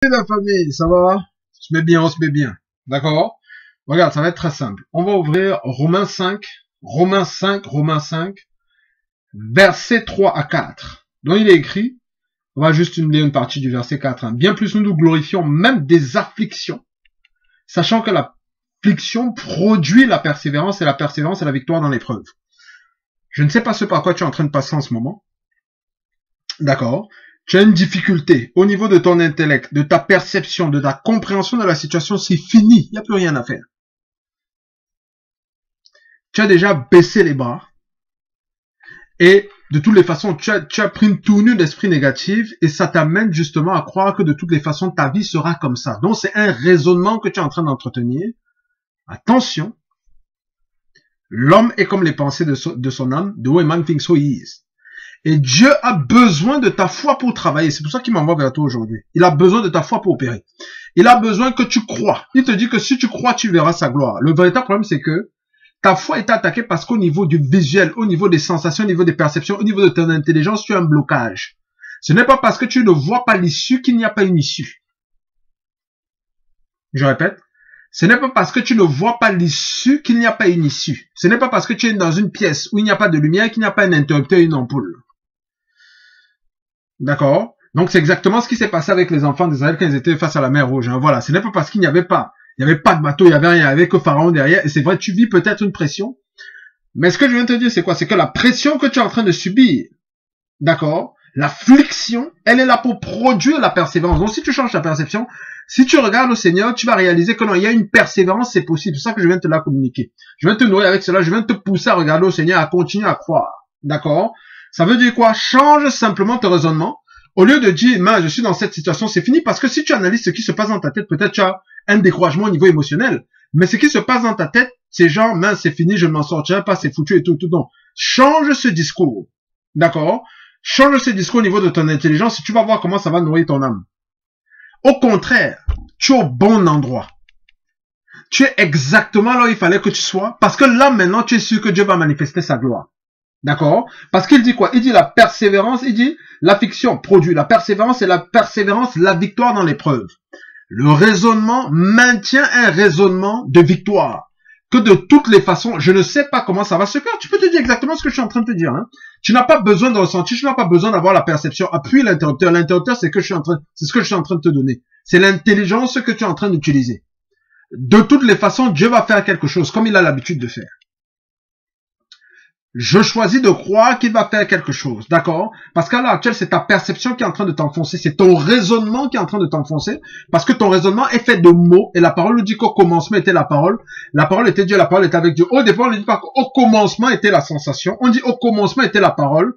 La famille, ça va? On se met bien, on se met bien. D'accord? Regarde, ça va être très simple. On va ouvrir Romains 5, versets 3 à 4. Donc il est écrit, on va juste lire une partie du verset 4. Bien plus nous glorifions même des afflictions, sachant que l'affliction produit la persévérance et la persévérance est la victoire dans l'épreuve. Je ne sais pas ce par quoi tu es en train de passer en ce moment. D'accord? Tu as une difficulté au niveau de ton intellect, de ta perception, de ta compréhension de la situation, c'est fini. Il n'y a plus rien à faire. Tu as déjà baissé les bras. Et de toutes les façons, tu as pris une tournure d'esprit négative et ça t'amène justement à croire que de toutes les façons, ta vie sera comme ça. Donc, c'est un raisonnement que tu es en train d'entretenir. Attention. L'homme est comme les pensées de son âme. The way man thinks so he is. Et Dieu a besoin de ta foi pour travailler. C'est pour ça qu'il m'envoie vers toi aujourd'hui. Il a besoin de ta foi pour opérer. Il a besoin que tu crois. Il te dit que si tu crois, tu verras sa gloire. Le véritable problème, c'est que ta foi est attaquée parce qu'au niveau du visuel, au niveau des sensations, au niveau des perceptions, au niveau de ton intelligence, tu as un blocage. Ce n'est pas parce que tu ne vois pas l'issue qu'il n'y a pas une issue. Je répète. Ce n'est pas parce que tu ne vois pas l'issue qu'il n'y a pas une issue. Ce n'est pas parce que tu es dans une pièce où il n'y a pas de lumière qu'il n'y a pas un interrupteur et une ampoule. D'accord? Donc, c'est exactement ce qui s'est passé avec les enfants d'Israël quand ils étaient face à la mer Rouge. Hein. Voilà. Ce n'est pas parce qu'il n'y avait pas de bateau, il n'y avait rien, il n'y avait que Pharaon derrière. Et c'est vrai, tu vis peut-être une pression. Mais ce que je viens de te dire, c'est quoi? C'est que la pression que tu es en train de subir, d'accord? L'affliction, elle est là pour produire la persévérance. Donc, si tu changes ta perception, si tu regardes au Seigneur, tu vas réaliser que non, il y a une persévérance, c'est possible. C'est ça que je viens de te la communiquer. Je viens de te nourrir avec cela. Je viens de te pousser à regarder au Seigneur, à continuer à croire. D'accord? Ça veut dire quoi? Change simplement ton raisonnement. Au lieu de dire, je suis dans cette situation, c'est fini. Parce que si tu analyses ce qui se passe dans ta tête, peut-être tu as un découragement au niveau émotionnel. Mais ce qui se passe dans ta tête, c'est genre, c'est fini, je ne m'en sortirai pas, c'est foutu et tout. Donc, change ce discours. D'accord? Change ce discours au niveau de ton intelligence et tu vas voir comment ça va nourrir ton âme. Au contraire, tu es au bon endroit. Tu es exactement là où il fallait que tu sois. Parce que là, maintenant, tu es sûr que Dieu va manifester sa gloire. D'accord? Parce qu'il dit quoi? Il dit la persévérance, il dit l'affliction produit la persévérance et la persévérance, la victoire dans l'épreuve. Le raisonnement maintient un raisonnement de victoire. Que de toutes les façons, je ne sais pas comment ça va se faire. Tu peux te dire exactement ce que je suis en train de te dire. Hein? Tu n'as pas besoin de ressentir, tu n'as pas besoin d'avoir la perception. Appuie l'interrupteur. L'interrupteur, c'est ce que je suis en train de te donner. C'est l'intelligence que tu es en train d'utiliser. De toutes les façons, Dieu va faire quelque chose, comme il a l'habitude de faire. Je choisis de croire qu'il va faire quelque chose, d'accord? Parce qu'à l'heure actuelle, c'est ta perception qui est en train de t'enfoncer, c'est ton raisonnement qui est en train de t'enfoncer, parce que ton raisonnement est fait de mots, et la parole nous dit qu'au commencement était la parole était Dieu, la parole était avec Dieu. Au départ, on ne dit pas qu'au commencement était la sensation, on dit au commencement était la parole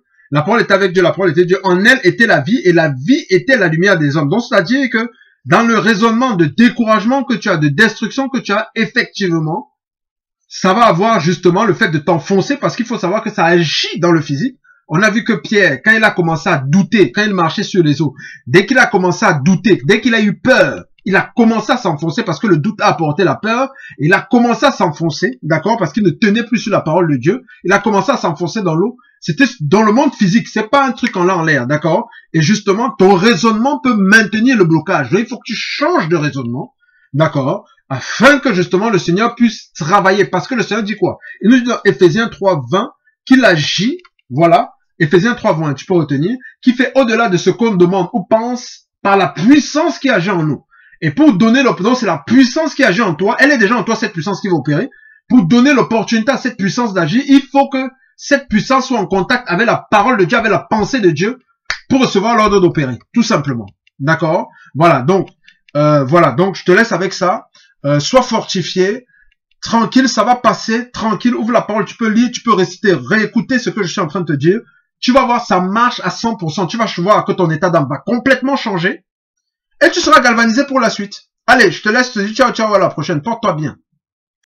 était avec Dieu, la parole était Dieu, en elle était la vie, et la vie était la lumière des hommes. Donc, c'est-à-dire que dans le raisonnement de découragement que tu as, de destruction que tu as, effectivement, ça va avoir justement le fait de t'enfoncer parce qu'il faut savoir que ça agit dans le physique. On a vu que Pierre, quand il a commencé à douter, quand il marchait sur les eaux, dès qu'il a commencé à douter, dès qu'il a eu peur, il a commencé à s'enfoncer parce que le doute a apporté la peur. Il a commencé à s'enfoncer, d'accord, parce qu'il ne tenait plus sur la parole de Dieu. Il a commencé à s'enfoncer dans l'eau. C'était dans le monde physique, c'est pas un truc en l'air, d'accord. Et justement, ton raisonnement peut maintenir le blocage. Donc, il faut que tu changes de raisonnement, d'accord, afin que justement le Seigneur puisse travailler. Parce que le Seigneur dit quoi? Il nous dit dans Éphésiens 3:20 qu'il agit, voilà, Éphésiens 3:20, tu peux retenir, qui fait au-delà de ce qu'on demande ou pense par la puissance qui agit en nous. Et pour donner l'opportunité, c'est la puissance qui agit en toi, elle est déjà en toi, cette puissance qui va opérer. Pour donner l'opportunité à cette puissance d'agir, il faut que cette puissance soit en contact avec la parole de Dieu, avec la pensée de Dieu, pour recevoir l'ordre d'opérer, tout simplement. D'accord? Voilà, donc je te laisse avec ça. Sois fortifié, tranquille, ça va passer, tranquille, ouvre la parole, tu peux lire, tu peux réciter, réécouter ce que je suis en train de te dire. Tu vas voir, ça marche à 100%. Tu vas voir que ton état d'âme va complètement changer et tu seras galvanisé pour la suite. Allez, je te laisse, je te dis ciao, ciao, à la prochaine. Porte-toi bien.